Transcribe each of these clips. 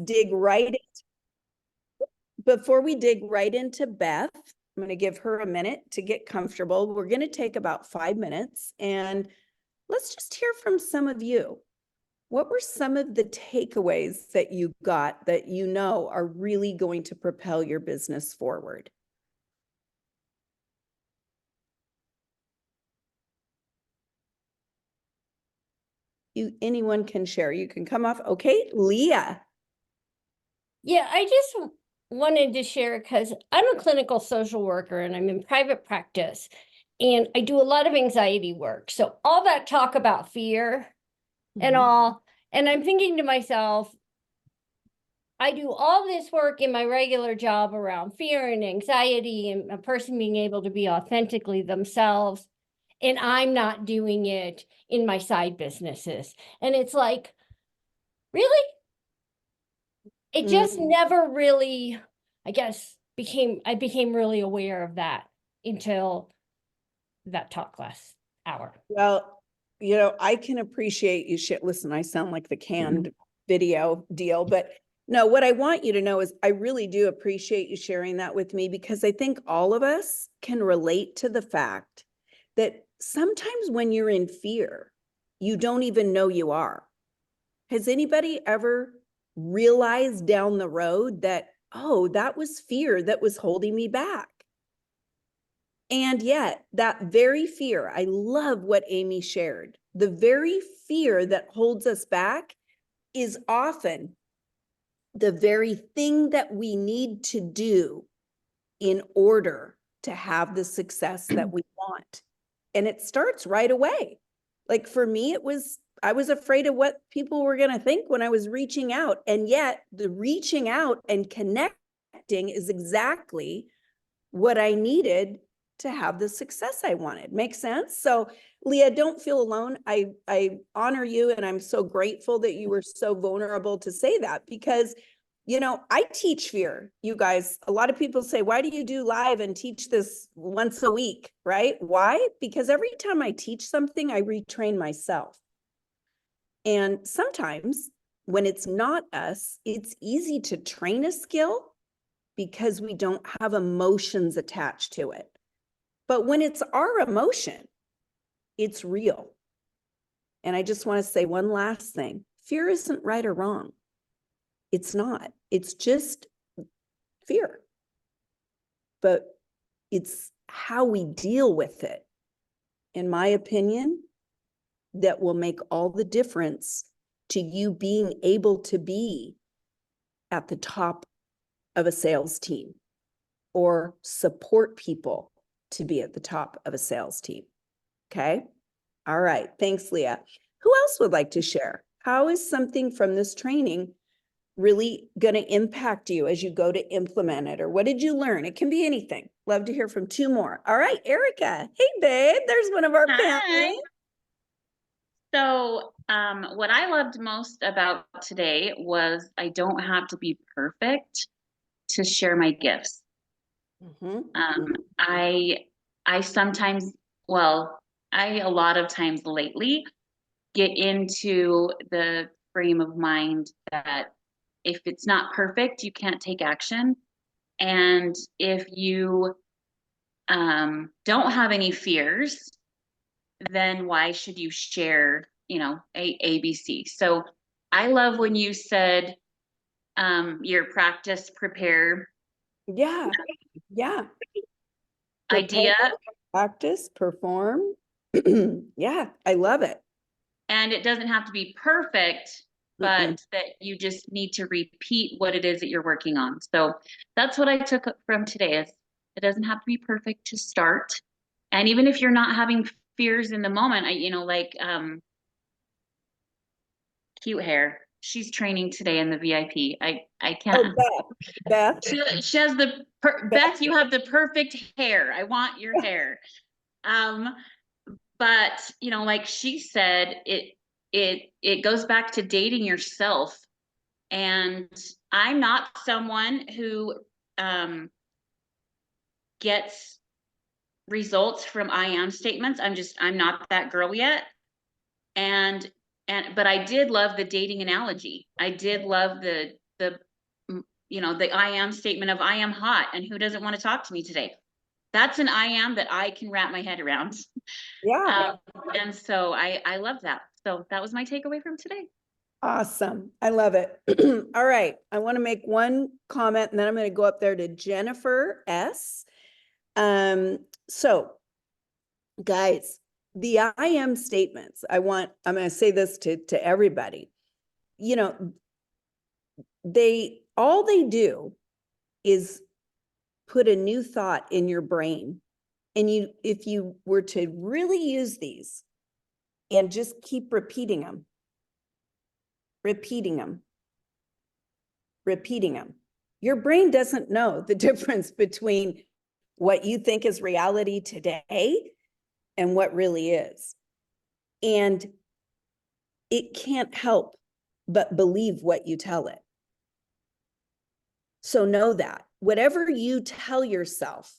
dig right in. Before we dig right into Beth, I'm going to give her a minute to get comfortable. We're going to take about 5 minutes and let's just hear from some of you. What were some of the takeaways that you got that you know are really going to propel your business forward? Anyone can share. You can come off. Okay, Leah. Yeah, I just wanted to share because I'm a clinical social worker and I'm in private practice and I do a lot of anxiety work. So all that talk about fear and all, and I'm thinking to myself, I do all this work in my regular job around fear and anxiety and a person being able to be authentically themselves. And I'm not doing it in my side businesses. And it's like, really? It just never really, I guess, I became really aware of that until that talk last hour. Well, I can appreciate you. Listen, I sound like the canned video deal, but no, what I want you to know is I really do appreciate you sharing that with me because I think all of us can relate to the fact that sometimes when you're in fear, you don't even know you are. Has anybody ever realized down the road that, oh, that was fear that was holding me back? And yet that very fear, I love what Amy shared. The very fear that holds us back is often the very thing that we need to do in order to have the success that we want. And it starts right away. Like for me, I was afraid of what people were going to think when I was reaching out. And yet the reaching out and connecting is exactly what I needed to have the success I wanted. Make sense? So Leah, don't feel alone. I honor you and I'm so grateful that you were so vulnerable to say that because I teach fear, you guys. A lot of people say, why do you do live and teach this once a week, right? Why? Because every time I teach something, I retrain myself. And sometimes when it's not us, it's easy to train a skill because we don't have emotions attached to it. But when it's our emotion, it's real. And I just want to say one last thing. Fear isn't right or wrong. It's not. It's just fear. But it's how we deal with it, in my opinion, that will make all the difference to you being able to be at the top of a sales team or support people to be at the top of a sales team. Okay. All right. Thanks, Leah. Who else would like to share? How is something from this training really going to impact you as you go to implement it? Or what did you learn? It can be anything. Love to hear from 2 more. All right, Erica. Hey, babe. There's one of our panelists. So what I loved most about today was I don't have to be perfect to share my gifts. I sometimes, a lot of times lately get into the frame of mind that if it's not perfect, you can't take action. And if you don't have any fears, then why should you share, ABC? So I love when you said your practice, prepare. Yeah. Idea. Practice, perform. Yeah, I love it. And it doesn't have to be perfect, but that you just need to repeat what it is that you're working on. So that's what I took from today is it doesn't have to be perfect to start. And even if you're not having fears in the moment, cute hair. She's training today in the VIP. I can't. Oh, Beth. She has Beth, you have the perfect hair. I want your hair. But like she said, it goes back to dating yourself. And I'm not someone who gets results from I am statements. I'm not that girl yet. But I did love the dating analogy. I did love the the I am statement of I am hot and who doesn't want to talk to me today? That's an I am that I can wrap my head around. Yeah. And so I love that. So that was my takeaway from today. Awesome. I love it. All right. I want to make one comment and then I'm going to go up there to Jennifer S. So guys, the I am statements, I'm going to say this to everybody, all they do is put a new thought in your brain. And if you were to really use these and just keep repeating them, your brain doesn't know the difference between what you think is reality today and what really is. And it can't help but believe what you tell it. So know that whatever you tell yourself,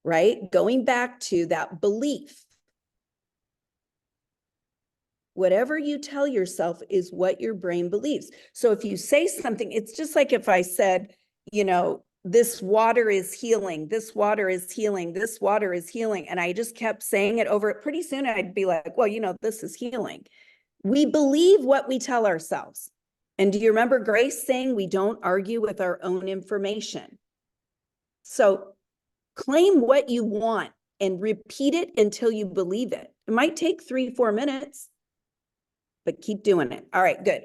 right? Going back to that belief, whatever you tell yourself is what your brain believes. So if you say something, it's just like if I said, this water is healing, this water is healing, this water is healing. And I just kept saying it over. Pretty soon I'd be like, well, this is healing. We believe what we tell ourselves. And do you remember Grace saying we don't argue with our own information? So claim what you want and repeat it until you believe it. It might take 3-4 minutes, but keep doing it. All right, good.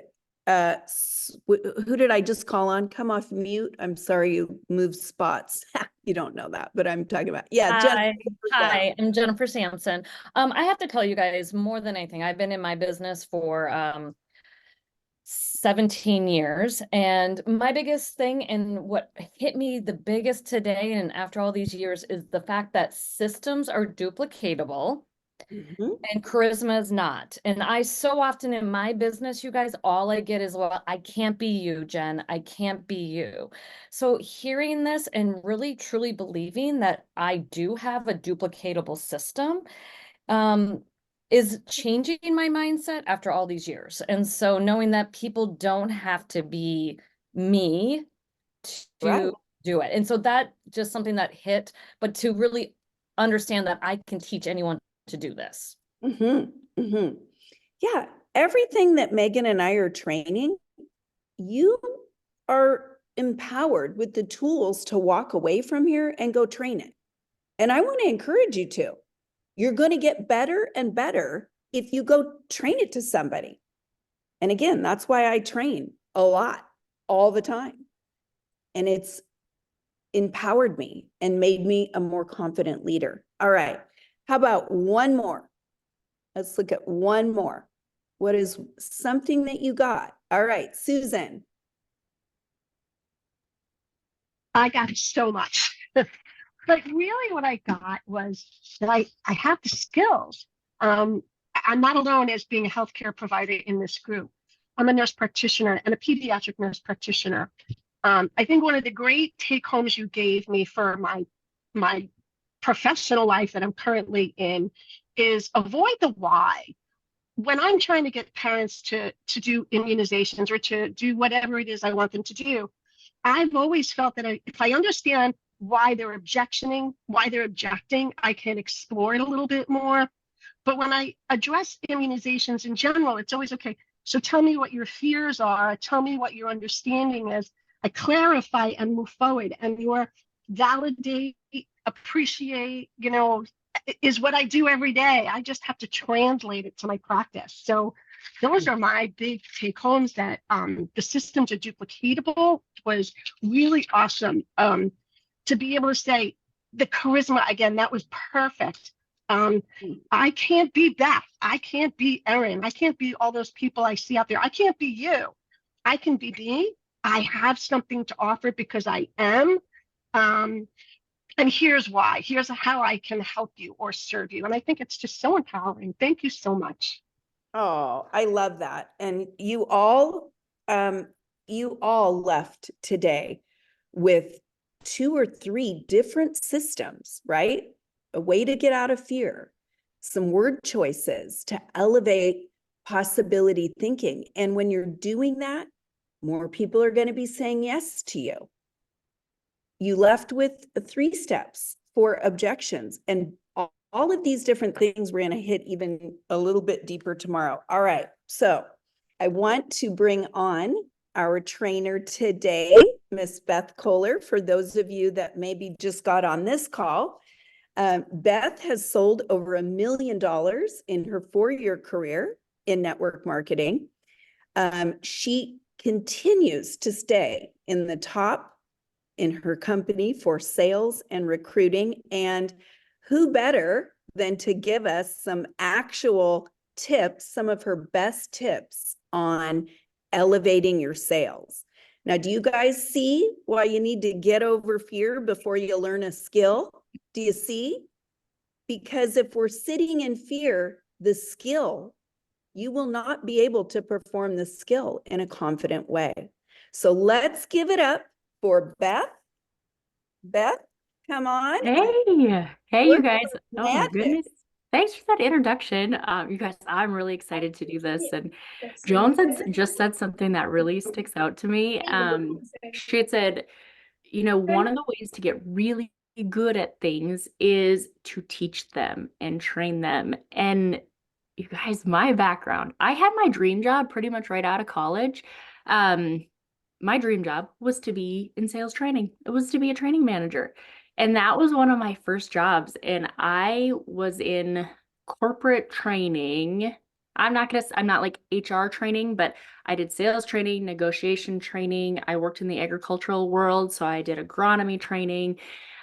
Who did I just call on? Come off mute. I'm sorry, you moved spots. You don't know that, but I'm talking about, yeah. Hi, I'm Jennifer Sampson. I have to tell you guys, more than anything, I've been in my business for 17 years. And my biggest thing and what hit me the biggest today and after all these years is the fact that systems are duplicatable. And charisma is not. And I so often in my business, you guys, all I get is, well, I can't be you, Jen. I can't be you. So hearing this and really truly believing that I do have a duplicatable system is changing my mindset after all these years. And so knowing that people don't have to be me to do it. And so that just something that hit, but to really understand that I can teach anyone to do this. Yeah, everything that Megan and I are training, you are empowered with the tools to walk away from here and go train it. And I want to encourage you to. You're going to get better and better if you go train it to somebody. And again, that's why I train a lot, all the time. And it's empowered me and made me a more confident leader. All right. How about one more? Let's look at one more. What is something that you got? All right, Susan. I got so much. But really what I got was that I have the skills. I'm not alone as being a healthcare provider in this group. I'm a nurse practitioner and a pediatric nurse practitioner. I think one of the great take homes you gave me for my professional life that I'm currently in is avoid the why. When I'm trying to get parents to do immunizations or to do whatever it is I want them to do, I've always felt that if I understand why they're objecting, I can explore it a little bit more. But when I address immunizations in general, it's always, okay, so tell me what your fears are. Tell me what your understanding is. I clarify and move forward, and your validate, appreciate, is what I do every day. I just have to translate it to my practice. So those are my big take homes, that the systems are duplicatable was really awesome. To be able to say the charisma, again, that was perfect. I can't be Beth. I can't be Erin. I can't be all those people I see out there. I can't be you. I can be me. I have something to offer because I am. And here's why. Here's how I can help you or serve you. And I think it's just so empowering. Thank you so much. Oh, I love that. And you all left today with 2 or 3 different systems, right? A way to get out of fear, some word choices to elevate possibility thinking. And when you're doing that, more people are going to be saying yes to you. You left with 3 steps for objections, and all of these different things we're going to hit even a little bit deeper tomorrow. All right. So I want to bring on our trainer today, Miss Beth Kohler. For those of you that maybe just got on this call, Beth has sold over $1 million in her 4-year career in network marketing. She continues to stay in the top in her company for sales and recruiting. And who better than to give us some actual tips, some of her best tips on elevating your sales. Now, do you guys see why you need to get over fear before you learn a skill? Do you see? Because if we're sitting in fear, the skill, you will not be able to perform the skill in a confident way. So let's give it up for Beth. Beth, come on. Hey, you guys. Oh my magic. goodness. Thanks for that introduction. You guys, I'm really excited to do this. And Joan just said something that really sticks out to me. She had said, you know, one of the ways to get really good at things is to teach them and train them. And you guys, my background, I had my dream job pretty much right out of college. My dream job was to be in sales training. It was to be a training manager. And that was one of my first jobs. And I was in corporate training. I'm not like HR training, but I did sales training, negotiation training. I worked in the agricultural world, so I did agronomy training.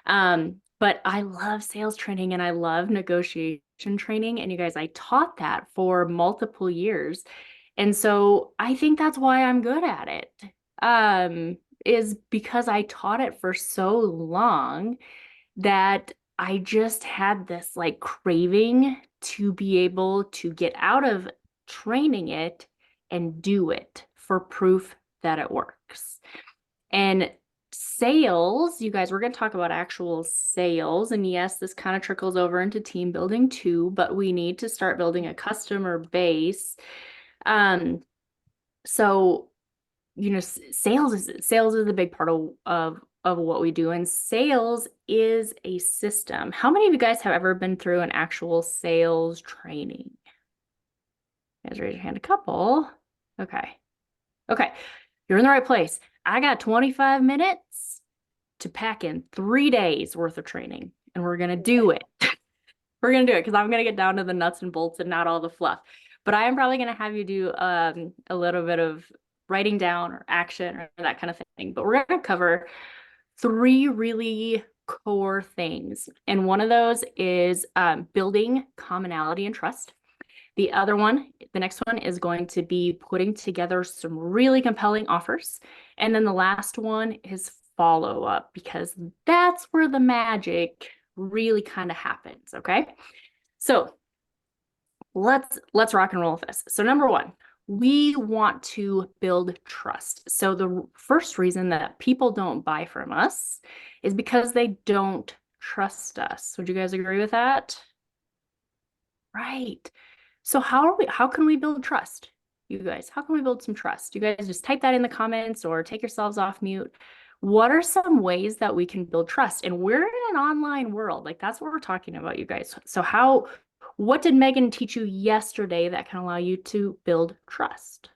But I love sales training and I love negotiation training. And you guys, I taught that for multiple years. And so I think that's why I'm good at it. Is because I taught it for so long that I just had this like craving to be able to get out of training it and do it for proof that it works. And sales, you guys, we're going to talk about actual sales. And yes, this kind of trickles over into team building too, but we need to start building a customer base. So you know, sales is a big part of what we do, and sales is a system. How many of you guys have ever been through an actual sales training? You guys raise your hand, a couple. Okay, you're in the right place. I got 25 minutes to pack in 3 days worth of training, and we're gonna do it. We're gonna do it because I'm gonna get down to the nuts and bolts and not all the fluff. But I am probably gonna have you do a little bit of writing down or action or that kind of thing. But we're going to cover 3 really core things. And one of those is building commonality and trust. The next one is going to be putting together some really compelling offers. And then the last one is follow up, because that's where the magic really kind of happens. Okay. So let's rock and roll with this. So number 1, we want to build trust. So the first reason that people don't buy from us is because they don't trust us. Would you guys agree with that? Right. So how can we build trust? You guys, how can we build some trust? You guys just type that in the comments or take yourselves off mute. What are some ways that we can build trust? And we're in an online world. Like, that's what we're talking about, you guys. So what did Megan teach you yesterday that can allow you to build trust?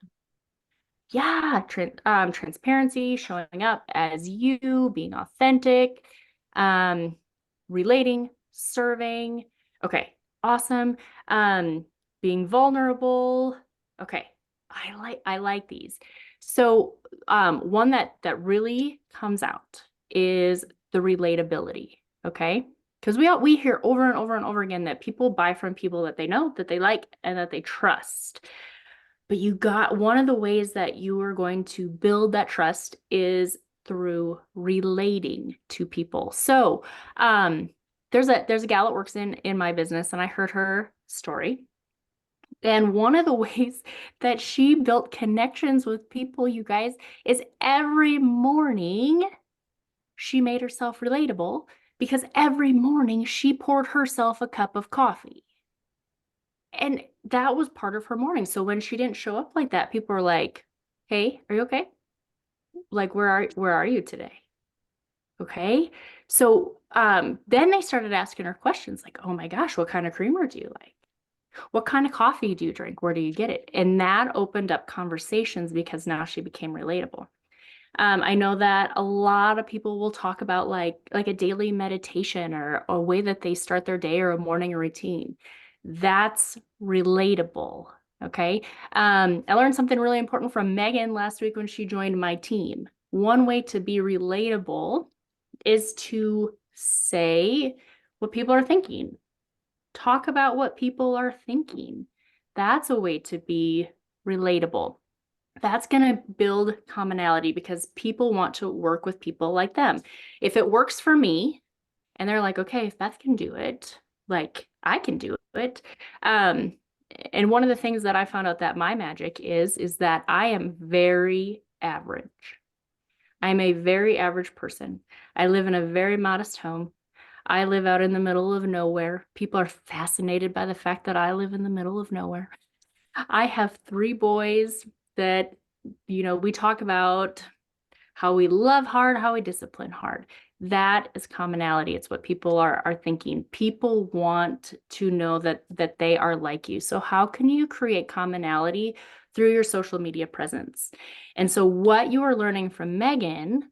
Yeah, transparency, showing up as you, being authentic, relating, serving. Okay, awesome. Being vulnerable. Okay, I like these. So one that really comes out is the relatability. Okay. Because we hear over and over and over again that people buy from people that they know, that they like, and that they trust. But one of the ways that you are going to build that trust is through relating to people. So there's a gal that works in my business, and I heard her story. And one of the ways that she built connections with people, you guys, is every morning she made herself relatable, because every morning she poured herself a cup of coffee. And that was part of her morning. So when she didn't show up like that, people were like, hey, are you okay? like, where are you today? Okay. So then they started asking her questions like, oh my gosh, what kind of creamer do you like? What kind of coffee do you drink? Where do you get it? And that opened up conversations because now she became relatable. I know that a lot of people will talk about like a daily meditation or a way that they start their day or a morning routine. That's relatable. Okay. I learned something really important from Megan last week when she joined my team. One way to be relatable is to say what people are thinking. Talk about what people are thinking. That's a way to be relatable. That's going to build commonality because people want to work with people like them. If it works for me and they're like, okay, if Beth can do it, like I can do it. And one of the things that I found out that my magic is that I am very average. I'm a very average person. I live in a very modest home. I live out in the middle of nowhere. People are fascinated by the fact that I live in the middle of nowhere. I have 3 boys that, we talk about how we love hard, how we discipline hard. That is commonality. It's what people are thinking. People want to know that they are like you. So how can you create commonality through your social media presence? And so what you are learning from Megan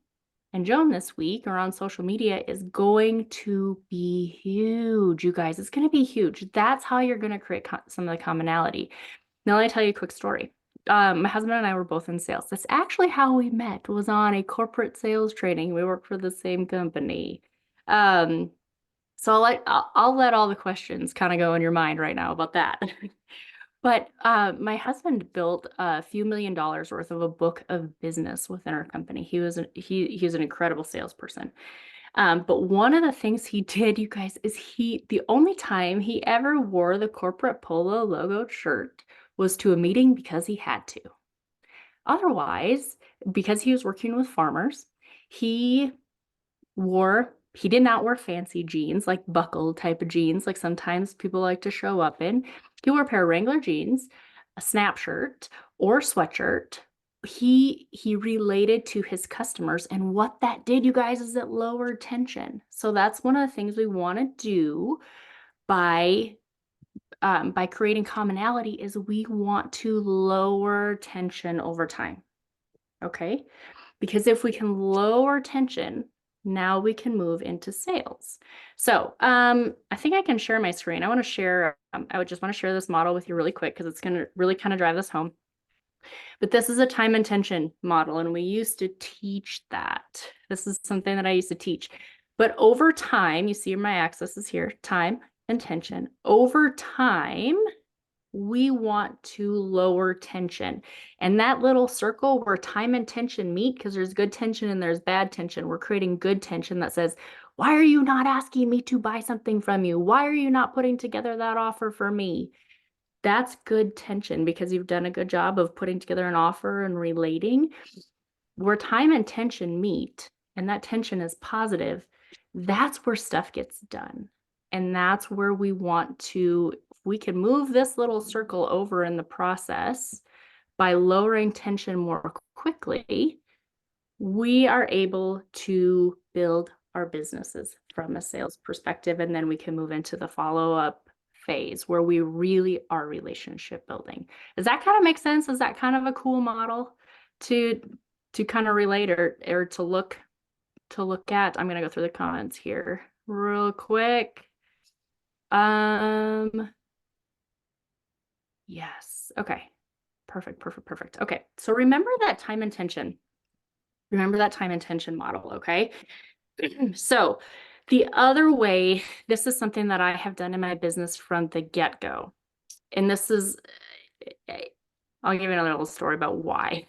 and Joan this week around social media is going to be huge, you guys. It's going to be huge. That's how you're going to create some of the commonality. Now, let me tell you a quick story. My husband and I were both in sales. That's actually how we met, was on a corporate sales training. We work for the same company. So I'll let all the questions kind of go in your mind right now about that. But my husband built a few $1 million worth of a book of business within our company. He was an incredible salesperson. But one of the things he did, you guys, is the only time he ever wore the corporate polo logo shirt was to a meeting because he had to. Otherwise, because he was working with farmers, he did not wear fancy jeans, like buckle type of jeans, like sometimes people like to show up in. He wore a pair of Wrangler jeans, a snap shirt or sweatshirt. He related to his customers, and what that did, you guys, is it lowered tension. So that's one of the things we want to do by creating commonality is we want to lower tension over time. Okay? Because if we can lower tension, now we can move into sales. So I think I can share my screen. I want to share, I would just want to share this model with you really quick because it's going to really kind of drive this home. But this is a time and tension model, and we used to teach that. This is something that I used to teach. But over time, you see my axis is here, time and tension. Over time, we want to lower tension. And that little circle where time and tension meet, because there's good tension and there's bad tension, we're creating good tension that says, why are you not asking me to buy something from you? Why are you not putting together that offer for me? That's good tension because you've done a good job of putting together an offer and relating. Where time and tension meet, and that tension is positive, that's where stuff gets done. And that's where we want to, if we can move this little circle over in the process by lowering tension more quickly, we are able to build our businesses from a sales perspective. And then we can move into the follow-up phase where we really are relationship building. Does that kind of make sense? Is that kind of a cool model to kind of relate or to look at? I'm going to go through the comments here real quick. Yes. Okay. Perfect. Okay. So remember that time and tension. Remember that time and tension model. Okay. So the other way, this is something that I have done in my business from the get-go. And this is, I'll give you another little story about why.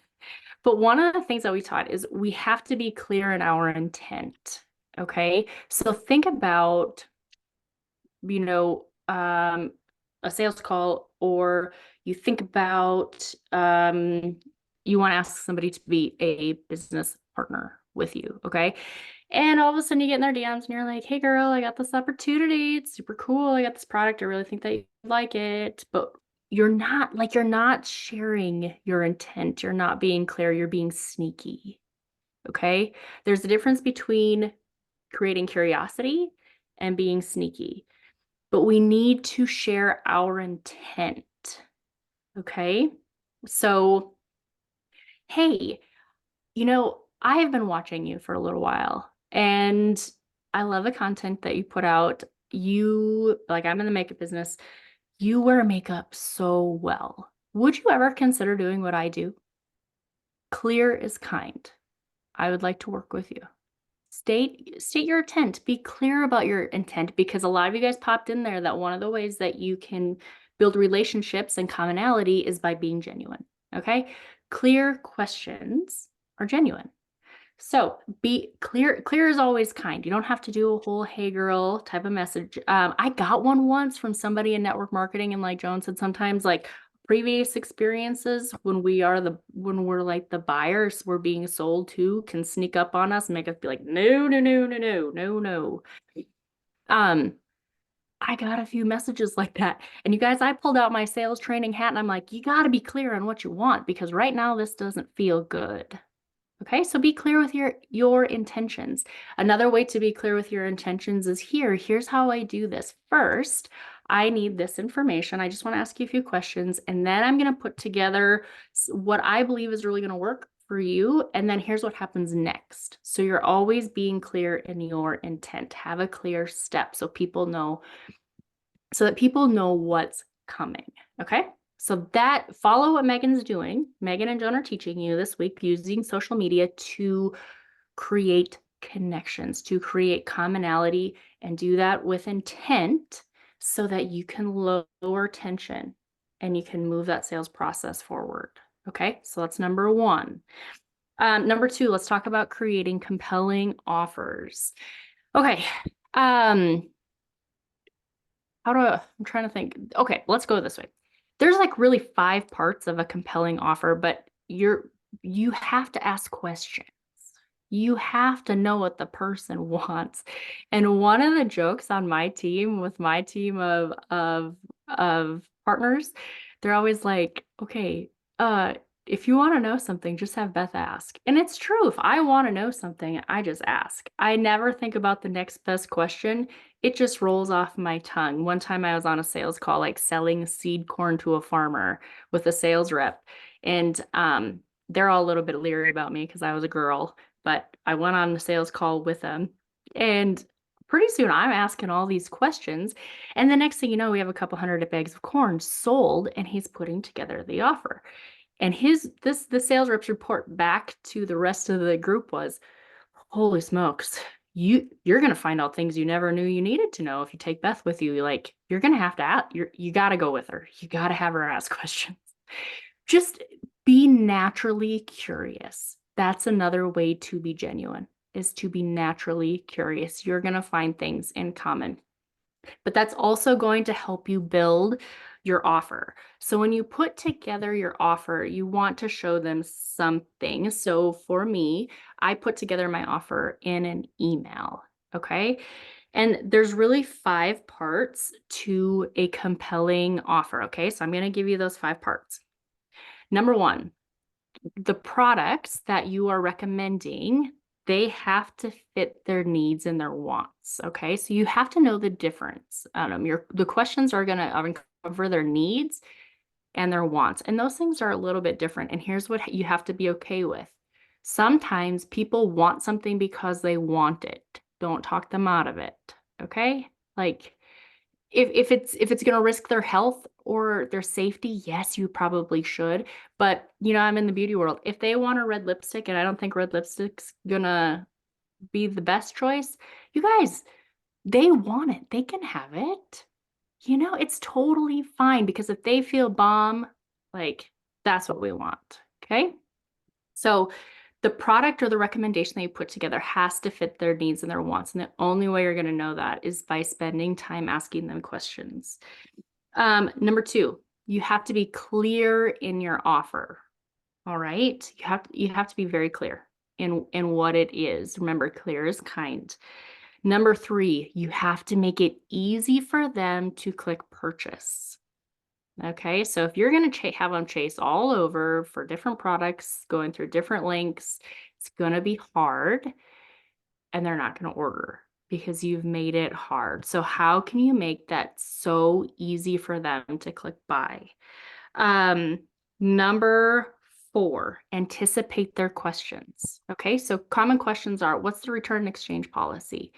But one of the things that we taught is we have to be clear in our intent. Okay. So think about, a sales call, or you think about, you want to ask somebody to be a business partner with you. Okay. And all of a sudden you get in their DMs and you're like, hey girl, I got this opportunity. It's super cool. I got this product. I really think that you like it. But you're not sharing your intent. You're not being clear. You're being sneaky. Okay. There's a difference between creating curiosity and being sneaky, but we need to share our intent. Okay. So, hey, I have been watching you for a little while and I love the content that you put out. I'm in the makeup business. You wear makeup so well. Would you ever consider doing what I do? Clear is kind. I would like to work with you. State your intent. Be clear about your intent, because a lot of you guys popped in there that one of the ways that you can build relationships and commonality is by being genuine. Okay? Clear questions are genuine. So be clear. Clear is always kind. You don't have to do a whole "hey girl" type of message. I got one once from somebody in network marketing, and like Joan said, sometimes like previous experiences when we're like the buyers we're being sold to can sneak up on us and make us be like, no, no, no, no, no, no, no. I got a few messages like that. And you guys, I pulled out my sales training hat and I'm like, you got to be clear on what you want, because right now this doesn't feel good. Okay, so be clear with your intentions. Another way to be clear with your intentions is here's how I do this. First, I need this information. I just want to ask you a few questions, and then I'm going to put together what I believe is really going to work for you. And then here's what happens next. So you're always being clear in your intent. Have a clear step so that people know what's coming. Okay. So follow what Megan's doing. Megan and Joan are teaching you this week using social media to create connections, to create commonality, and do that with intent so that you can lower tension and you can move that sales process forward. Okay, so that's number one. Number two, let's talk about creating compelling offers. Okay. I'm trying to think. Okay, let's go this way. There's like really 5 parts of a compelling offer, but you have to ask questions. You have to know what the person wants. And one of the jokes on my team, with my team of partners, they're always like, okay, if you want to know something, just have Beth ask. And it's true. If I want to know something, I just ask. I never think about the next best question. It just rolls off my tongue. One time I was on a sales call, like selling seed corn to a farmer with a sales rep. And they're all a little bit leery about me because I was a girl, but I went on the sales call with them. And pretty soon I'm asking all these questions. And the next thing you know, we have a couple hundred bags of corn sold, and he's putting together the offer. And the sales rep's report back to the rest of the group was, holy smokes, you're going to find out things you never knew you needed to know if you take Beth with you. Like, you're going to have to ask, you got to go with her. You got to have her ask questions. Just be naturally curious. That's another way to be genuine, is to be naturally curious. You're going to find things in common. But that's also going to help you build your offer. So when you put together your offer, you want to show them something. So for me, I put together my offer in an email. Okay. And there's really 5 parts to a compelling offer. Okay. So I'm going to give you those 5 parts. Number 1, the products that you are recommending, they have to fit their needs and their wants. Okay, so you have to know the difference. The questions are going to uncover their needs and their wants, and those things are a little bit different. And here's what you have to be okay with. Sometimes people want something because they want it. Don't talk them out of it. Okay, like if it's going to risk their health or their safety, yes, you probably should. But I'm in the beauty world. If they want a red lipstick and I don't think red lipstick's gonna be the best choice, you guys, they want it. They can have it. It's totally fine, because if they feel bomb, like, that's what we want. Okay. So the product or the recommendation that you put together has to fit their needs and their wants. And the only way you're going to know that is by spending time asking them questions. Number 2, you have to be clear in your offer. All right. You have to be very clear in what it is. Remember, clear is kind. Number 3, you have to make it easy for them to click purchase. Okay, so if you're going to have them chase all over for different products, going through different links, It's going to be hard and they're not going to order because you've made it hard. So how can you make that so easy for them to click buy? Number 4, anticipate their questions. Okay, so common questions are, what's the return and exchange policy?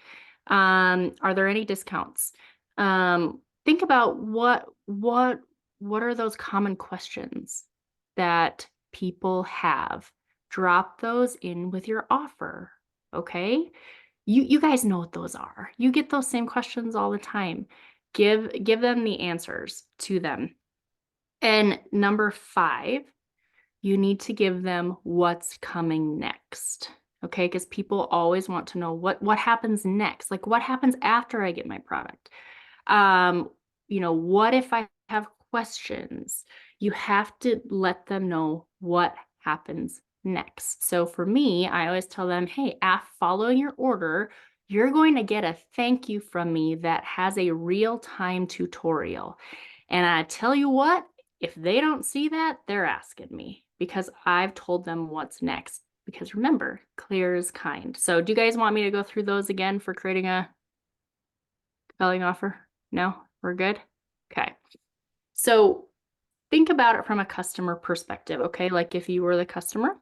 Are there any discounts? Think about what are those common questions that people have. Drop those in with your offer. Okay, you guys know what those are. You get those same questions all the time. Give them the answers to them. And number 5, you need to give them what's coming next. Okay, because people always want to know what happens next. Like, what happens after I get my product? What if I have questions? You have to let them know what happens next. So for me, I always tell them, hey, following your order, you're going to get a thank you from me that has a real-time tutorial. And I tell you what, if they don't see that, they're asking me because I've told them what's next. Because remember, clear is kind. So do you guys want me to go through those again for creating a compelling offer? No, we're good? Okay. So think about it from a customer perspective, okay? Like if you were the customer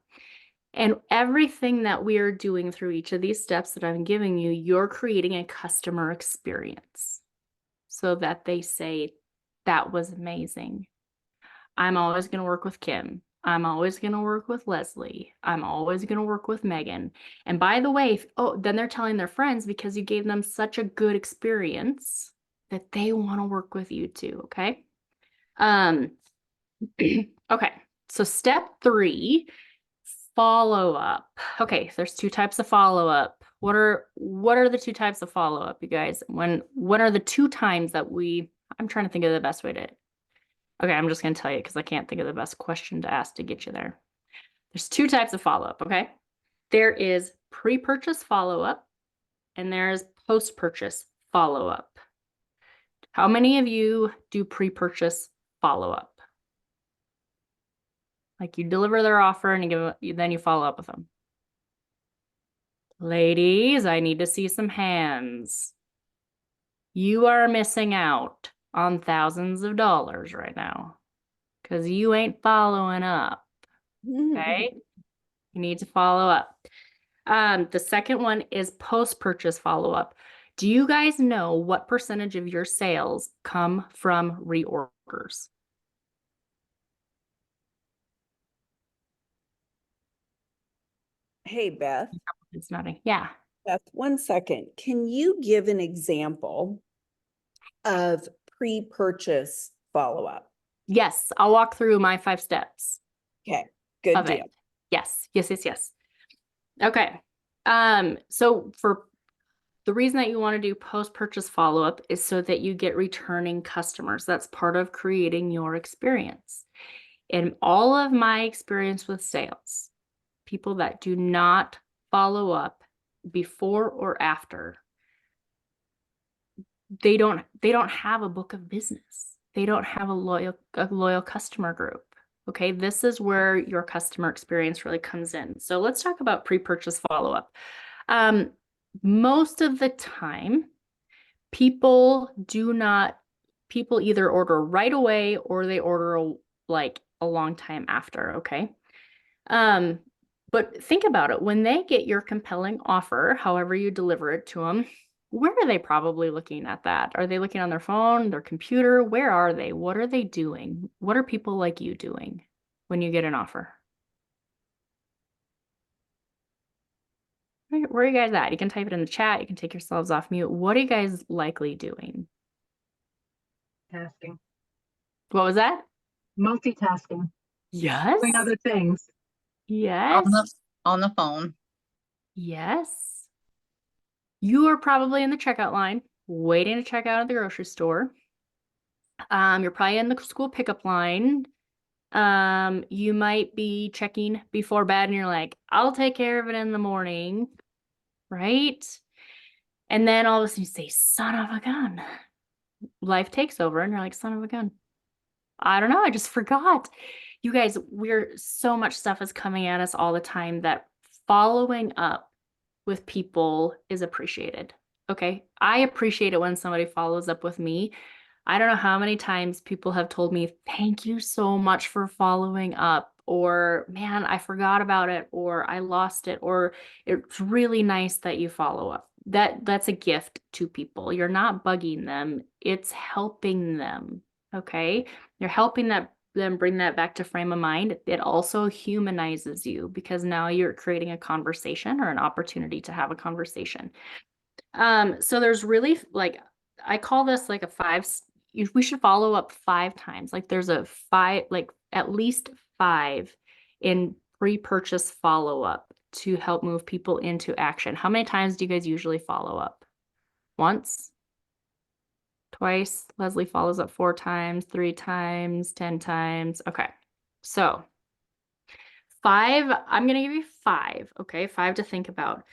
and everything that we are doing through each of these steps that I'm giving you, you're creating a customer experience so that they say, that was amazing. I'm always going to work with Kim. I'm always going to work with Leslie. I'm always going to work with Megan. And by the way, then they're telling their friends because you gave them such a good experience that they want to work with you too. Okay. Okay. So step 3, follow up. Okay. There's 2 types of follow up. What are the 2 types of follow up, you guys? What are the 2 times that I'm trying to think of the best way to. Okay, I'm just going to tell you because I can't think of the best question to ask to get you there. There's 2 types of follow-up, okay? There is pre-purchase follow-up and there's post-purchase follow-up. How many of you do pre-purchase follow-up? Like you deliver their offer and then you follow up with them. Ladies, I need to see some hands. You are missing out on thousands of dollars right now because you ain't following up. Okay, you need to follow up. The second one is post-purchase follow-up. Do you guys know what percentage of your sales come from reorders? Hey, Beth. It's nodding. Yeah. Beth, 1 second. Can you give an example of pre-purchase follow-up? Yes, I'll walk through my 5 steps. Okay, good of deal. it. Yes. Okay. So for the reason that you want to do post-purchase follow-up is so that you get returning customers. That's part of creating your experience. In all of my experience with sales, people that do not follow up before or after, they don't have a book of business. They don't have a loyal customer group. Okay, this is where your customer experience really comes in. So let's talk about pre-purchase follow-up. Most of the time, people either order right away or they order like a long time after, okay? But think about it. When they get your compelling offer, however you deliver it to them, where are they probably looking at that? Are they looking on their phone, their computer? Where are they? What are they doing? What are people like you doing when you get an offer? Where are you guys at? You can type it in the chat. You can take yourselves off mute. What are you guys likely doing? Tasking. What was that? Multitasking. Yes. Doing other things. Yes. On the phone. Yes. You are probably in the checkout line, waiting to check out at the grocery store. You're probably in the school pickup line. You might be checking before bed and you're like, I'll take care of it in the morning, right? And then all of a sudden you say, son of a gun. Life takes over and you're like, son of a gun. I don't know, I just forgot. You guys, so much stuff is coming at us all the time that following up with people is appreciated. Okay. I appreciate it when somebody follows up with me. I don't know how many times people have told me, thank you so much for following up, or man, I forgot about it, or I lost it, or it's really nice that you follow up. That's a gift to people. You're not bugging them. It's helping them. Okay. You're helping them bring that back to frame of mind. It also humanizes you because now you're creating a conversation or an opportunity to have a conversation. So there's really like, I call this like a we should follow up 5 times. Like there's a 5, like at least 5 in pre-purchase follow-up to help move people into action. How many times do you guys usually follow up? Once? Twice? Leslie follows up 4 times, 3 times, 10 times. Okay. So 5, I'm going to give you 5. Okay. 5 to think about.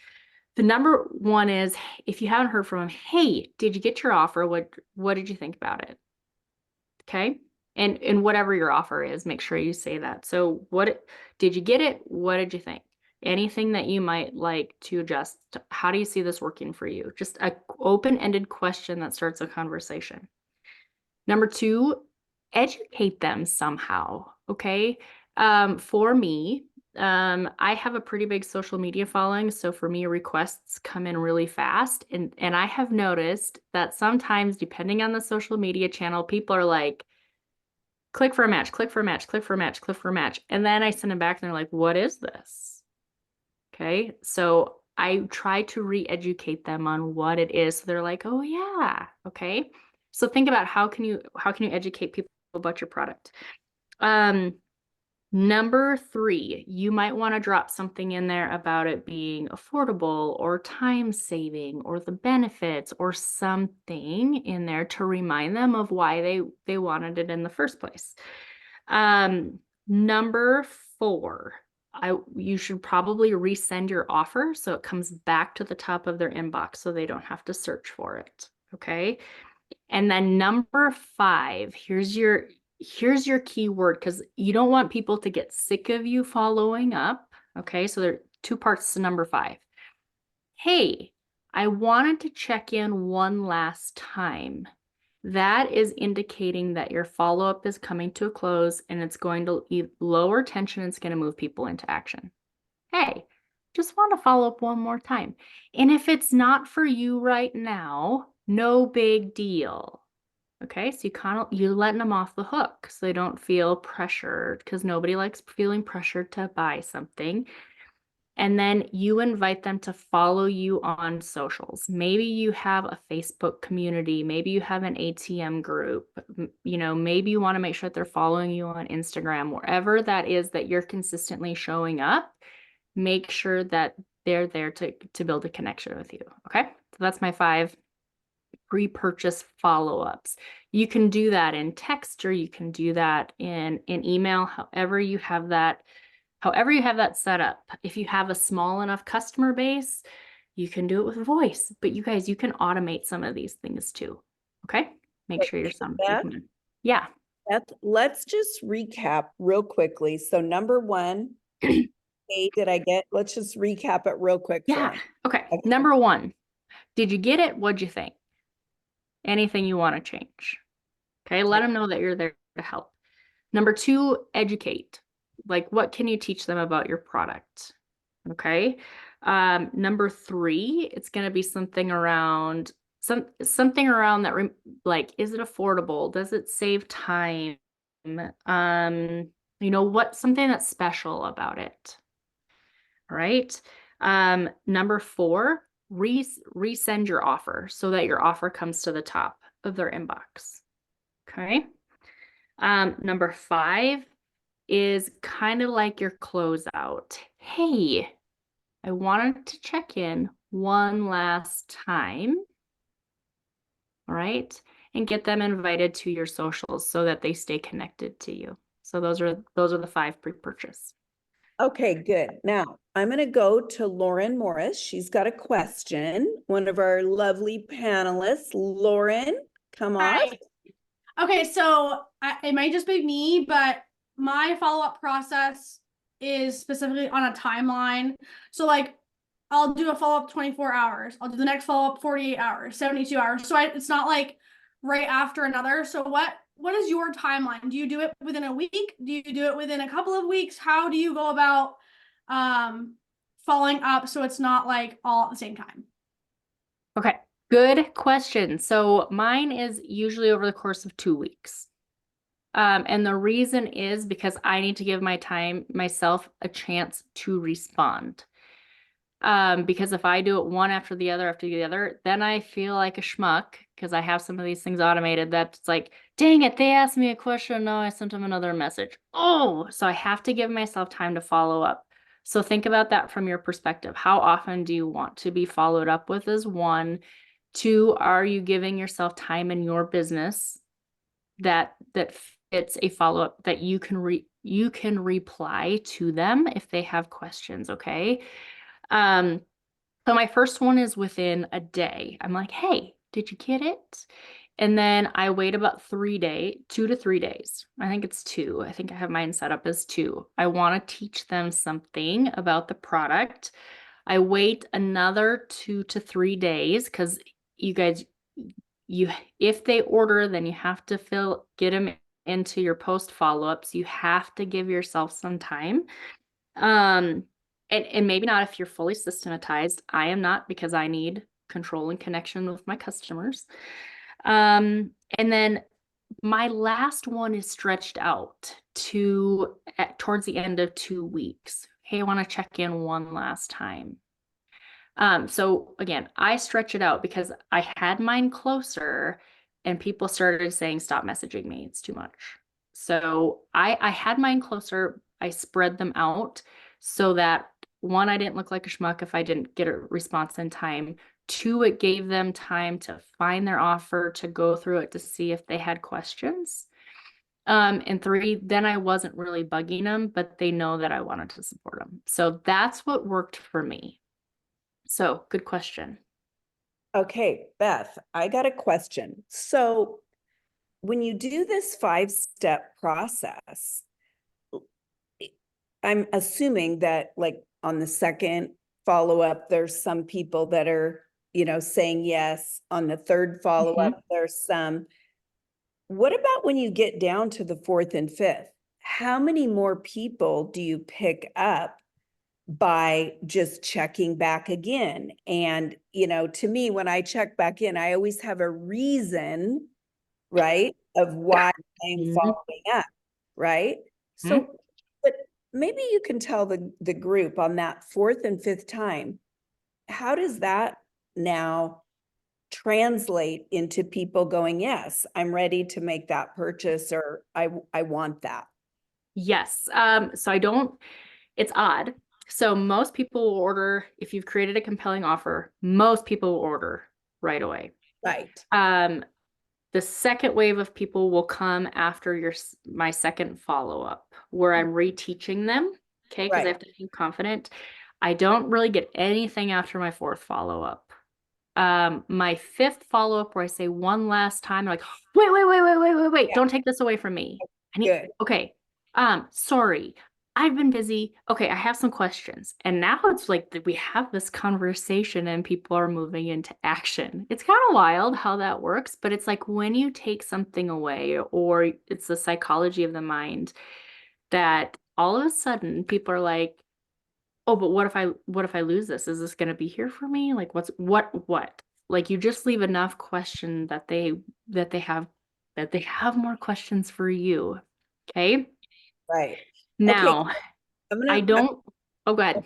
The number 1 is, if you haven't heard from him, hey, did you get your offer? What did you think about it? Okay. And whatever your offer is, make sure you say that. So did you get it? What did you think? Anything that you might like to adjust? How do you see this working for you? Just an open-ended question that starts a conversation. Number 2, educate them somehow. Okay. For me, I have a pretty big social media following. So for me, requests come in really fast. And I have noticed that sometimes, depending on the social media channel, people are like, click for a match, click for a match, click for a match, click for a match. And then I send them back and they're like, what is this? Okay. So I try to re-educate them on what it is. So they're like, oh yeah. Okay. So think about how can you educate people about your product? Number 3, you might want to drop something in there about it being affordable or time saving or the benefits or something in there to remind them of why they wanted it in the first place. Number 4, you should probably resend your offer so it comes back to the top of their inbox so they don't have to search for it. Okay. And then number 5, here's your key word, because you don't want people to get sick of you following up. Okay, so there are 2 parts to number 5. Hey, I wanted to check in one last time. That is indicating that your follow-up is coming to a close and it's going to lower tension. It's going to move people into action. Hey, just want to follow up one more time. And if it's not for you right now, no big deal. Okay, so you're letting them off the hook so they don't feel pressured, because nobody likes feeling pressured to buy something. And then you invite them to follow you on socials. Maybe you have a Facebook community, maybe you have an ATM group, maybe you want to make sure that they're following you on Instagram, wherever that is that you're consistently showing up. Make sure that they're there to build a connection with you. Okay, so that's my 5 pre-purchase follow-ups. You can do that in text, or you can do that in email, however you have that set up. If you have a small enough customer base, you can do it with voice, but you guys, you can automate some of these things too. Okay. Make sure you're yeah. Let's just recap real quickly. So number 1, hey, let's just recap it real quick. Yeah. Okay. Number 1, did you get it? What'd you think? Anything you want to change. Okay. Let them know that you're there to help. Number 2, educate. Like, what can you teach them about your product? Okay. Number 3, it's going to be something around that, like, is it affordable? Does it save time? Something that's special about it. All right. Number 4, resend your offer so that your offer comes to the top of their inbox. Okay. Number 5 is kind of like your closeout. Hey, I wanted to check in one last time. All right. And get them invited to your socials so that they stay connected to you. So those are the 5 pre-purchase. Okay, good. Now I'm going to go to Lauren Morris. She's got a question. One of our lovely panelists. Lauren, come on. Hi. Okay, so it might just be me, but my follow-up process is specifically on a timeline. So like I'll do a follow-up 24 hours. I'll do the next follow-up 48 hours, 72 hours. So it's not like right after another. So what is your timeline? Do you do it within a week? Do you do it within a couple of weeks? How do you go about following up so it's not like all at the same time? Okay, good question. So mine is usually over the course of 2 weeks. And the reason is because I need to give myself a chance to respond. Because if I do it one after the other, then I feel like a schmuck because I have some of these things automated that's like, dang it, they asked me a question. No, I sent them another message. Oh, so I have to give myself time to follow up. So think about that from your perspective. How often do you want to be followed up with is 1. 2, are you giving yourself time in your business that fits a follow-up that you can reply to them if they have questions, okay? So my first one is within a day. I'm like, hey, did you get it? And then I wait about 2 to 3 days. I think it's 2. I think I have mine set up as 2. I want to teach them something about the product. I wait another 2 to 3 days because you guys, if they order, then you have to get them into your post follow-ups. You have to give yourself some time. And maybe not if you're fully systematized. I am not because I need control and connection with my customers. And then my last one is stretched out towards the end of 2 weeks. Hey, I want to check in one last time. So again, I stretch it out because I had mine closer and people started saying, stop messaging me. It's too much. So I had mine closer. I spread them out so that 1, I didn't look like a schmuck if I didn't get a response in time. 2, it gave them time to find their offer, to go through it, to see if they had questions. And 3, then I wasn't really bugging them, but they know that I wanted to support them. So that's what worked for me. So good question. Okay, Beth, I got a question. So when you do this 5-step process, I'm assuming that like on the second follow-up, there's some people that are, saying yes. On the third follow-up, there's some. What about when you get down to the 4th and 5th? How many more people do you pick up by just checking back again? And, to me, when I check back in, I always have a reason, right, of why I'm following up, right? So, but maybe you can tell the group on that 4th and 5th time, how does that now translate into people going, yes, I'm ready to make that purchase, or I want that? Yes. So it's odd. So most people will order, if you've created a compelling offer, most people will order right away. Right. The second wave of people will come after my second follow-up where I'm reteaching them. Okay. Because I have to feel confident. I don't really get anything after my 4th follow-up. My 5th follow-up where I say one last time, like, wait, Yeah. don't take this away from me. Good. Okay. Sorry, I've been busy. Okay, I have some questions. And now it's like that we have this conversation and people are moving into action. It's kind of wild how that works, but it's like when you take something away, or it's the psychology of the mind, that all of a sudden people are like, oh, but what if I lose this? Is this going to be here for me? Like what? Like you just leave enough question that they have more questions for you. Okay. Right. Now, Okay, oh, go ahead.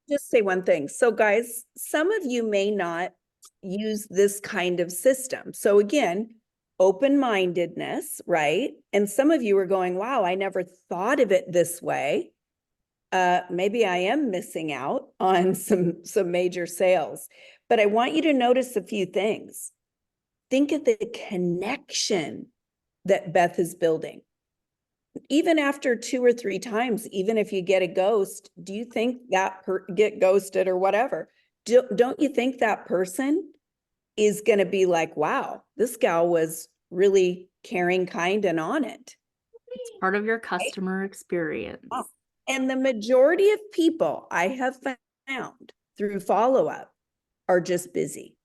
just say one thing. So guys, some of you may not use this kind of system. So again, open-mindedness, right? And some of you are going, wow, I never thought of it this way. Maybe I am missing out on some major sales, but I want you to notice a few things. Think of the connection that Beth is building. Even after 2 or 3 times, even if you get a ghost, do you think that get ghosted or whatever? Don't you think that person is going to be like, wow, this gal was really caring, kind, and on it? It's part of your customer experience. Oh, And the majority of people I have found through follow-up are just busy.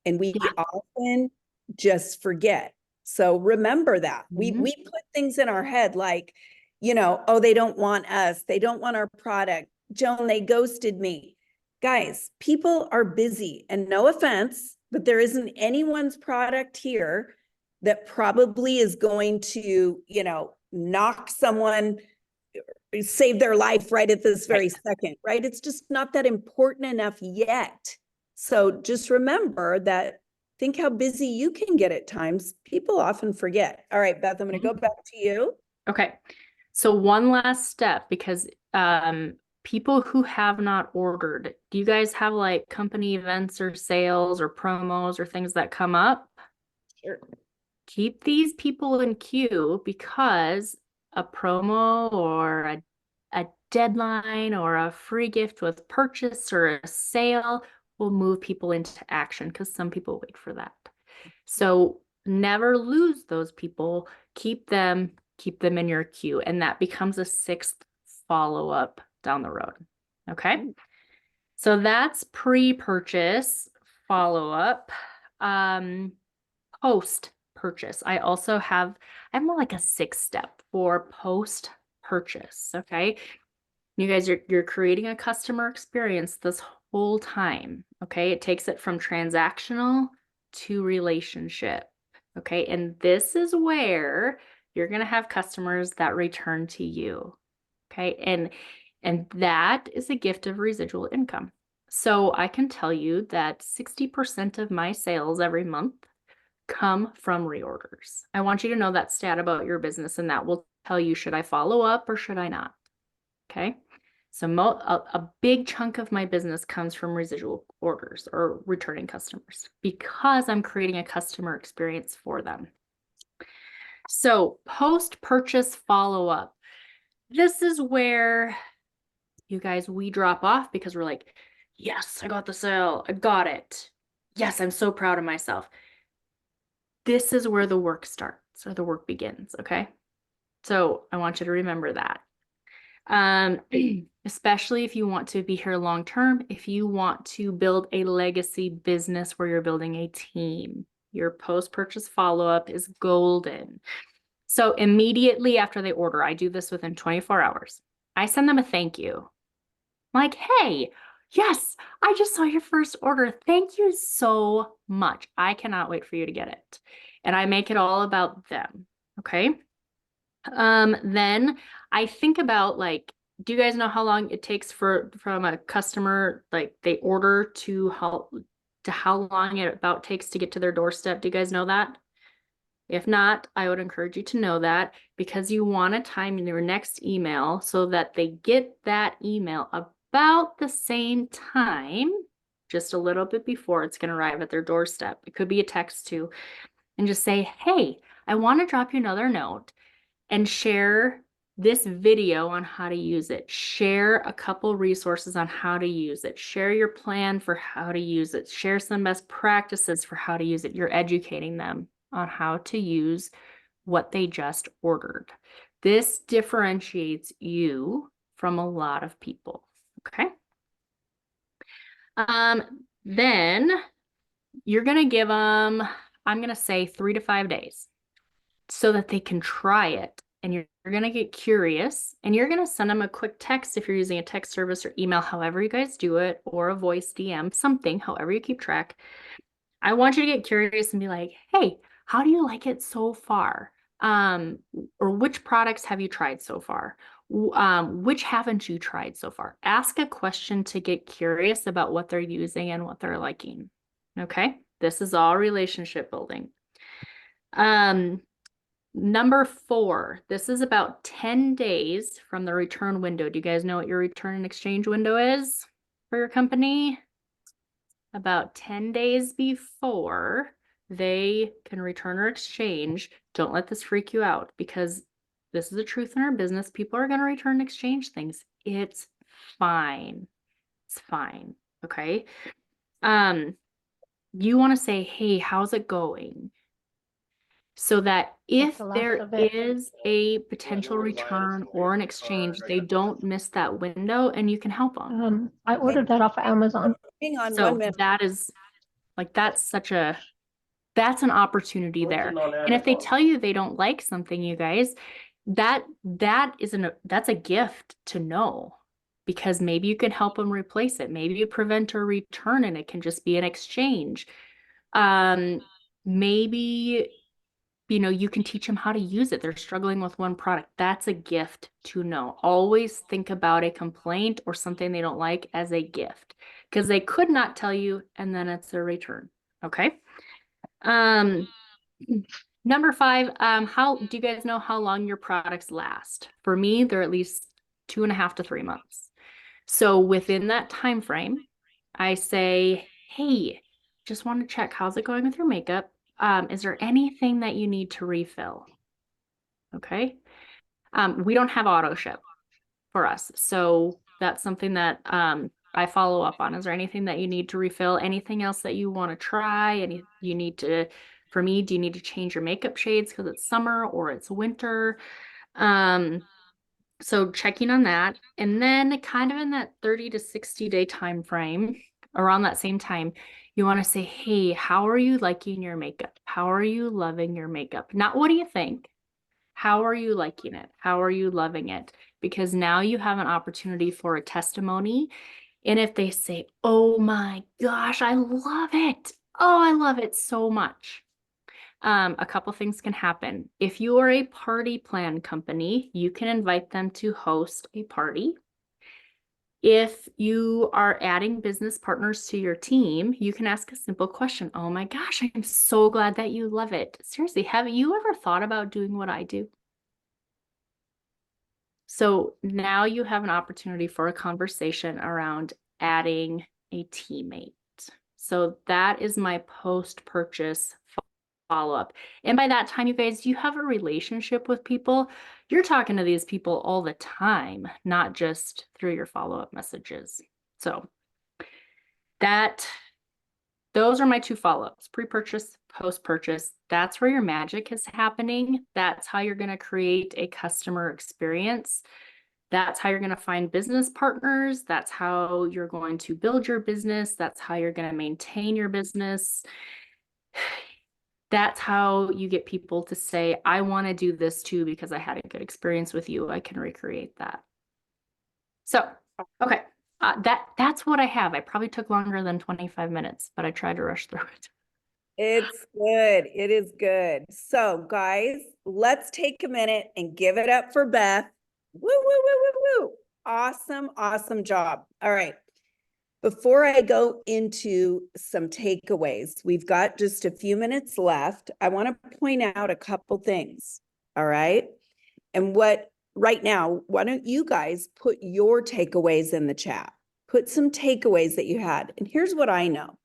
And we Yeah. often just forget. So remember that. Mhm. We put things in our head like, you know, oh, they don't want us. They don't want our product. Joan, they ghosted me. Guys, people are busy, and no offense, but there isn't anyone's product here that probably is going to, you know, knock someone, save their life right at this very second, right? It's just not that important enough yet. So just remember that, think how busy you can get at times. People often forget. All right, Beth, I'm going to go back to you. Okay. So one last step, because people who have not ordered, do you guys have like company events or sales or promos or things that come up? Sure. Keep these people in queue, because a promo or a deadline or a free gift with purchase or a sale will move people into action, because some people wait for that. So never lose those people. Keep them in your queue, and that becomes a 6th follow-up down the road. Okay. So that's pre-purchase follow-up. Post-purchase. I have more like a 6th step for post-purchase. Okay. You guys, you're creating a customer experience this whole time. Okay. It takes it from transactional to relationship. Okay. And this is where you're going to have customers that return to you. Okay. And that is a gift of residual income. So I can tell you that 60% of my sales every month come from reorders. I want you to know that stat about your business, and that will tell you, should I follow up or should I not? Okay. So a big chunk of my business comes from residual orders or returning customers, because I'm creating a customer experience for them. So post-purchase follow-up. This is where you guys, we drop off, because we're like, yes, I got the sale. I got it. Yes, I'm so proud of myself. This is where the work starts, or the work begins. Okay. So I want you to remember that. Especially if you want to be here long term, if you want to build a legacy business where you're building a team, your post-purchase follow-up is golden. So immediately after they order, I do this within 24 hours. I send them a thank you. Like, hey, yes, I just saw your first order. Thank you so much. I cannot wait for you to get it. And I make it all about them. Okay. Then I think about, like, do you guys know how long it takes from a customer, like they order to how long it about takes to get to their doorstep? Do you guys know that? If not, I would encourage you to know that, because you want to time in your next email so that they get that email about the same time, just a little bit before it's going to arrive at their doorstep. It could be a text too, and just say, hey, I want to drop you another note and share this video on how to use it. Share a couple resources on how to use it. Share your plan for how to use it. Share some best practices for how to use it. You're educating them on how to use what they just ordered. This differentiates you from a lot of people. Okay. Then you're going to give them, I'm going to say 3 to 5 days, so that they can try it. And you're going to get curious, and you're going to send them a quick text if you're using a text service or email, however you guys do it, or a voice DM, something, however you keep track. I want you to get curious and be like, hey, how do you like it so far? Or which products have you tried so far? Which haven't you tried so far? Ask a question to get curious about what they're using and what they're liking. Okay. This is all relationship building. Number 4, this is about 10 days from the return window. Do you guys know what your return and exchange window is for your company? About 10 days before they can return or exchange. Don't let this freak you out, because this is the truth in our business. People are going to return and exchange things. It's fine. It's fine. Okay. You want to say, hey, how's it going? so that if the last there of it. is a potential return or an exchange, they don't miss that window and you can help them. I ordered that off of Amazon. Hang on So 1 minute. that is like, that's an opportunity there. And if they tell you they don't like something, you guys, that's a gift to know, because maybe you can help them replace it. Maybe you prevent a return and it can just be an exchange. Maybe, you can teach them how to use it. They're struggling with one product. That's a gift to know. Always think about a complaint or something they don't like as a gift, because they could not tell you and then it's a return. Okay. Number 5, how do you guys know how long your products last? For me, they're at least 2.5 to 3 months. So within that time frame, I say, hey, just want to check, how's it going with your makeup? Is there anything that you need to refill? Okay. We don't have auto ship for us, so that's something that I follow up on. Is there anything that you need to refill? Anything else that you want to try? For me, do you need to change your makeup shades because it's summer or it's winter? So checking on that. And then kind of in that 30 to 60 day time frame, around that same time, you want to say, hey, how are you liking your makeup? How are you loving your makeup? Not what do you think? How are you liking it? How are you loving it? Because now you have an opportunity for a testimony. And if they say, oh my gosh, I love it. Oh, I love it so much. A couple things can happen. If you are a party plan company, you can invite them to host a party. If you are adding business partners to your team, you can ask a simple question. Oh my gosh, I'm so glad that you love it. Seriously, have you ever thought about doing what I do? So now you have an opportunity for a conversation around adding a teammate. So that is my post-purchase follow-up. And by that time, you guys, you have a relationship with people. You're talking to these people all the time, not just through your follow-up messages. So those are my 2 follow-ups: pre-purchase, post-purchase. That's where your magic is happening. That's how you're going to create a customer experience. That's how you're going to find business partners. That's how you're going to build your business. That's how you're going to maintain your business. That's how you get people to say, I want to do this too because I had a good experience with you. I can recreate that. So, okay. That's what I have. I probably took longer than 25 minutes, but I tried to rush through it. It's good. It is good. So guys, let's take a minute and give it up for Beth. Woo, woo, woo, woo, woo. Awesome, awesome job. All right. Before I go into some takeaways, we've got just a few minutes left. I want to point out a couple things. All right. And right now, why don't you guys put your takeaways in the chat? Put some takeaways that you had. And here's what I know.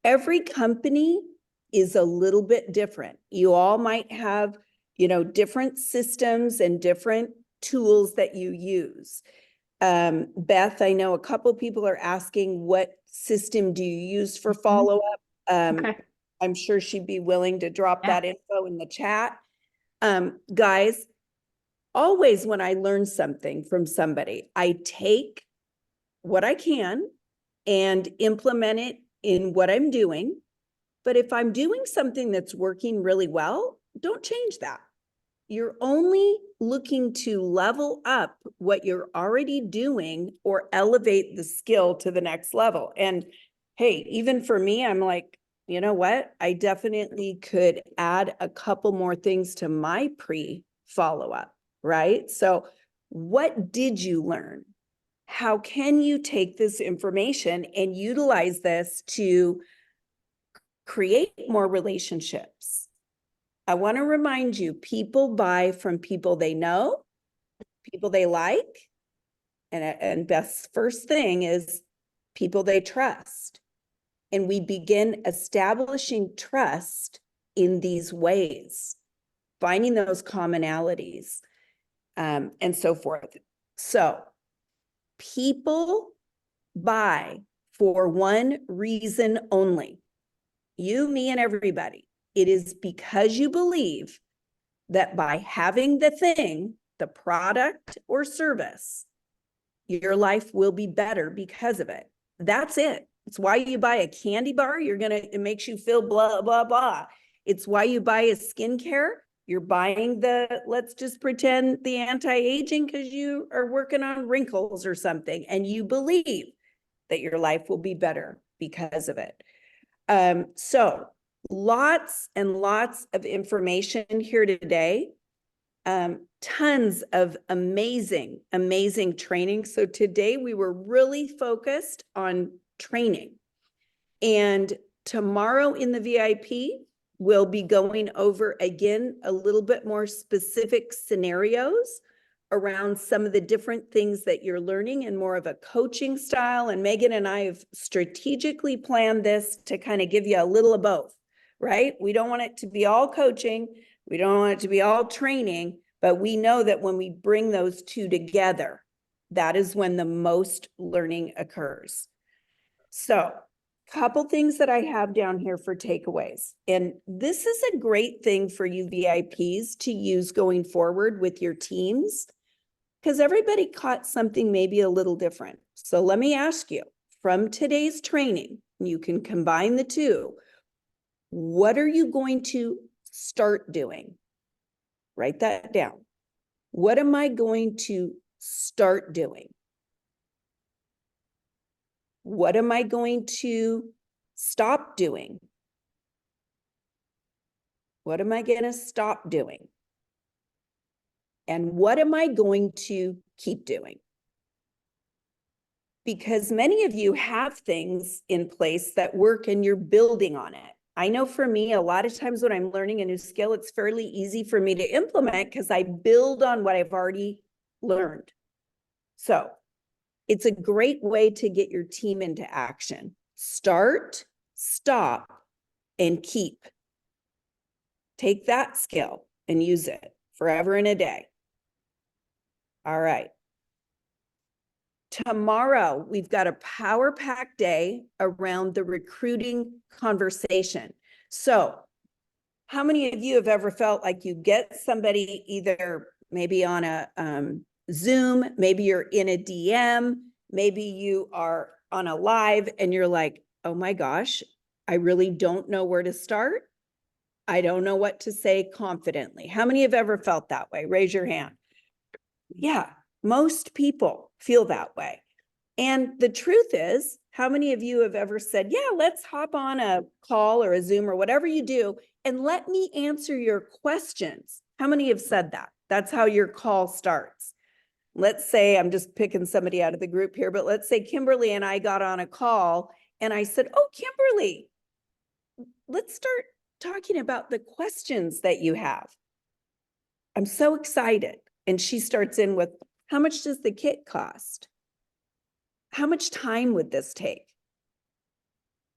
Every company is a little bit different. You all might have, different systems and different tools that you use. Beth, I know a couple people are asking, what system do you use for follow-up? Okay. I'm sure she'd be willing to drop Yeah. that info in the chat. Guys, always when I learn something from somebody, I take what I can and implement it in what I'm doing. But if I'm doing something that's working really well, don't change that. You're only looking to level up what you're already doing or elevate the skill to the next level. And hey, even for me, I'm like, you know what? I definitely could add a couple more things to my pre-follow-up, right? So what did you learn? How can you take this information and utilize this to create more relationships? I want to remind you, people buy from people they know, people they like, and Beth's first thing is people they trust. And we begin establishing trust in these ways, finding those commonalities, and so forth. So people buy for one reason only. You, me, and everybody. It is because you believe that by having the thing, the product or service, your life will be better because of it. That's it. It's why you buy a candy bar. It makes you feel blah, blah, blah. It's why you buy a skincare. You're buying let's just pretend the anti-aging because you are working on wrinkles or something, and you believe that your life will be better because of it. So lots and lots of information here today. Tons of amazing, amazing training. So today we were really focused on training. And tomorrow in the VIP, we'll be going over again a little bit more specific scenarios around some of the different things that you're learning in more of a coaching style. And Megan and I have strategically planned this to kind of give you a little of both, right? We don't want it to be all coaching. We don't want it to be all training, but we know that when we bring those two together, that is when the most learning occurs. So, couple things that I have down here for takeaways. And this is a great thing for you VIPs to use going forward with your teams, because everybody caught something maybe a little different. So let me ask you, from today's training, you can combine the two. What are you going to start doing? Write that down. What am I going to start doing? What am I going to stop doing? What am I going to stop doing? And what am I going to keep doing? Because many of you have things in place that work and you're building on it. I know for me, a lot of times when I'm learning a new skill, it's fairly easy for me to implement because I build on what I've already learned. So it's a great way to get your team into action. Start, stop, and keep. Take that skill and use it forever and a day. All right. Tomorrow, we've got a power-packed day around the recruiting conversation. So how many of you have ever felt like you get somebody either maybe on a Zoom, maybe you're in a DM, maybe you are on a live and you're like, oh my gosh, I really don't know where to start. I don't know what to say confidently. How many have ever felt that way? Raise your hand. Yeah, most people feel that way. And the truth is, how many of you have ever said, yeah, let's hop on a call or a Zoom or whatever you do, and let me answer your questions? How many have said that? That's how your call starts. Let's say, I'm just picking somebody out of the group here, but let's say Kimberly and I got on a call and I said, oh, Kimberly, let's start talking about the questions that you have. I'm so excited. And she starts in with, how much does the kit cost? How much time would this take?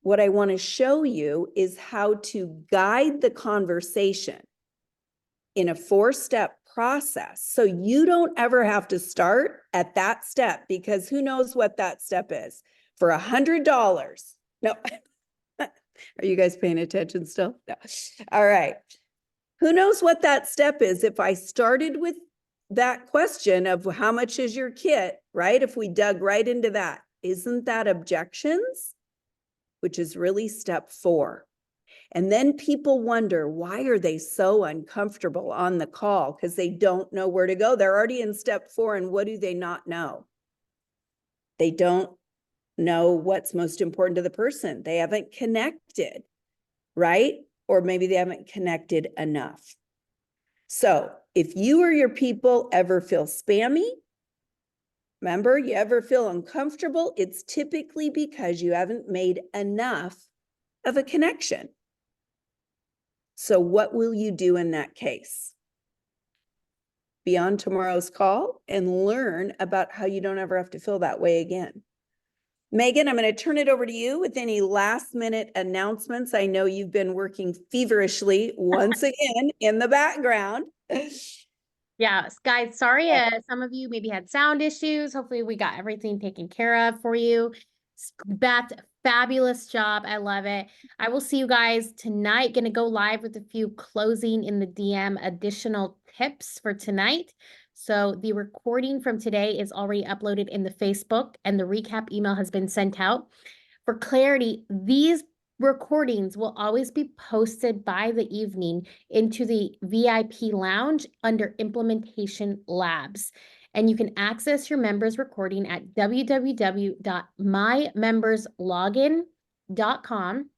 What I want to show you is how to guide the conversation in a 4-step process. So you don't ever have to start at that step, because who knows what that step is for $100. No, are you guys paying attention still? No. All right. Who knows what that step is? If I started with that question of how much is your kit, right? If we dug right into that, isn't that objections? Which is really step 4. And then people wonder, why are they so uncomfortable on the call? Because they don't know where to go. They're already in step 4. And what do they not know? They don't know what's most important to the person. They haven't connected, right? Or maybe they haven't connected enough. So if you or your people ever feel spammy, remember, you ever feel uncomfortable, it's typically because you haven't made enough of a connection. So what will you do in that case? Be on tomorrow's call and learn about how you don't ever have to feel that way again. Megan, I'm going to turn it over to you with any last minute announcements. I know you've been working feverishly once again in the background. Yes, guys, sorry, some of you maybe had sound issues. Hopefully we got everything taken care of for you. Beth, fabulous job. I love it. I will see you guys tonight. Gonna go live with a few closing in the DM additional tips for tonight. So the recording from today is already uploaded in the Facebook and the recap email has been sent out. For clarity, these recordings will always be posted by the evening into the VIP lounge under Implementation Labs. And you can access your members recording at www.mymemberslogin.com.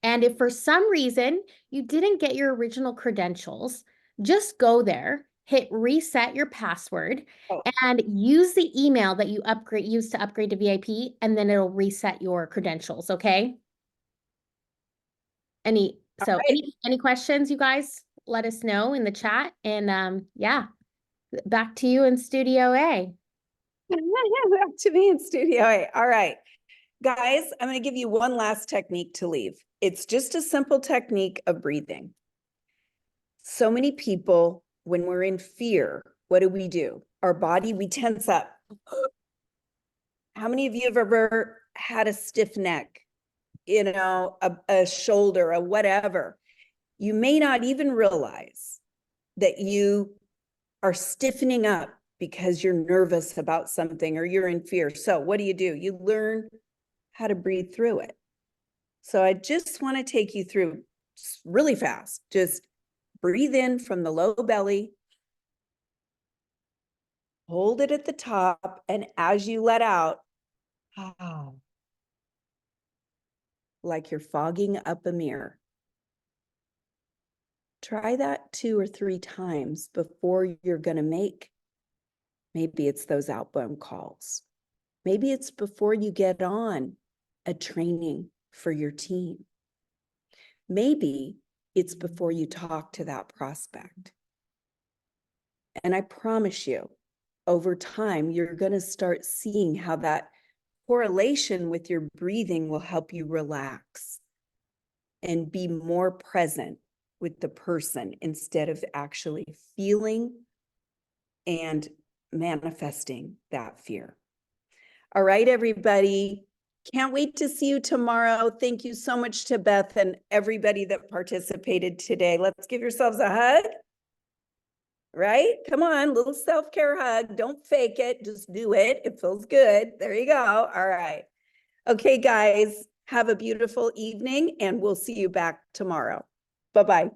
And if for some reason you didn't get your original credentials, just go there, hit reset your password, and use the email that you use to upgrade to VIP, and then it'll reset your credentials, okay? Any questions, you guys? Let us know in the chat. And yeah, back to you in Studio A. Back to me in Studio A. All right. Guys, I'm going to give you one last technique to leave. It's just a simple technique of breathing. So many people, when we're in fear, what do? Our body, we tense up. How many of you have ever had a stiff neck, you know, a shoulder, a whatever? You may not even realize that you are stiffening up because you're nervous about something or you're in fear. So what do? You learn how to breathe through it. So I just want to take you through really fast. Just breathe in from the low belly, hold it at the top, and as you let out, like you're fogging up a mirror. Try that 2 or 3 times before you're going to make. Maybe it's those outbound calls. Maybe it's before you get on a training for your team. Maybe it's before you talk to that prospect. And I promise you, over time, you're going to start seeing how that correlation with your breathing will help you relax and be more present with the person instead of actually feeling and manifesting that fear. All right, everybody. Can't wait to see you tomorrow. Thank you so much to Beth and everybody that participated today. Let's give yourselves a hug. Right? Come on, little self-care hug. Don't fake it. Just do it. It feels good. There you go. All right. Okay, guys, have a beautiful evening and we'll see you back tomorrow. Bye-bye.